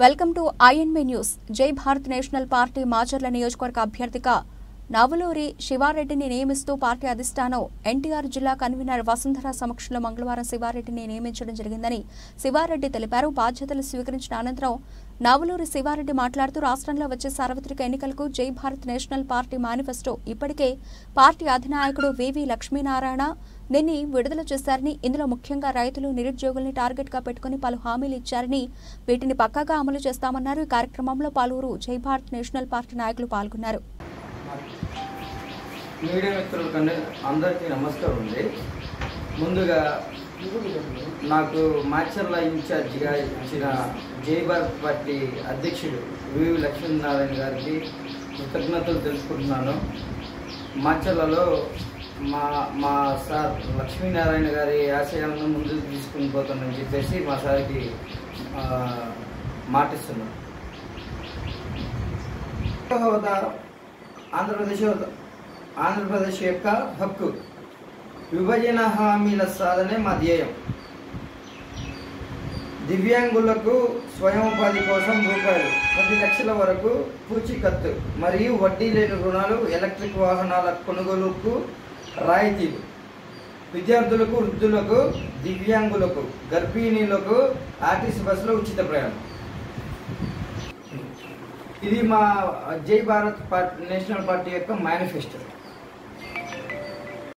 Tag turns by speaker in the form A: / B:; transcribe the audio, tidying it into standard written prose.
A: Welcome to INB news. జై Bharat national party Macherla నియోజకవర్గ అభ్యర్థిగా నవలూరి శివారెడ్డిని నియమిస్తూ పార్టీ అధిష్టానం ఎన్టీఆర్ జిల్లా కన్వీనర్ వసుంధర సమక్షంలో మంగళవారం శివారెడ్డిని నియమించడం జరిగిందని శివారెడ్డి తెలిపారు. బాధ్యతలు స్వీకరించిన అనంతరం నవలూరి శివారెడ్డి మాట్లాడుతూ రాష్ట్రంలో వచ్చే సార్వత్రిక ఎన్నికలకు జై భారత్ నేషనల్ పార్టీ మేనిఫెస్టో ఇప్పటికే పార్టీ అధినాయకుడు వివి లక్ష్మీనారాయణ దీన్ని విడుదల చేశారని, ఇందులో ముఖ్యంగా రైతులు, నిరుద్యోగుల్ని టార్గెట్ గా పెట్టుకుని పలు హామీలు ఇచ్చారని, వీటిని పక్కాగా అమలు చేస్తామన్నారు. ఈ కార్యక్రమంలో పలువురు జై భారత్ నేషనల్ పార్టీ నాయకులు పాల్గొన్నారు.
B: మీడియా మిత్రులకు అందరికీ నమస్కారం అండి. ముందుగా నాకు మాచర్ల ఇన్ఛార్జిగా ఇచ్చిన జై భారత్ పార్టీ అధ్యక్షుడు వివి లక్ష్మీనారాయణ గారికి కృతజ్ఞతలు తెలుసుకుంటున్నాను. మాచర్లలో మా సార్ లక్ష్మీనారాయణ గారి ఆశయాలను ముందుకు తీసుకుని పోతానని చెప్పేసి మా సార్కి మాటిస్తున్నాను. హోదా ఆంధ్రప్రదేశ్ యొక్క హక్కు, విభజన హామీల సాధనే మా ధ్యేయం. దివ్యాంగులకు స్వయం ఉపాధి కోసం రూపాయలు 10 లక్షల వరకు పూచీకత్తు మరియు వడ్డీ లేని రుణాలు, ఎలక్ట్రిక్ వాహనాల కొనుగోలుకు రాయితీలు, విద్యార్థులకు, వృద్ధులకు, దివ్యాంగులకు, గర్భిణీలకు ఆర్టీసీ బస్సులో ఉచిత ప్రయాణం. ఇది మా జై భారత్ నేషనల్ పార్టీ యొక్క మేనిఫెస్టో.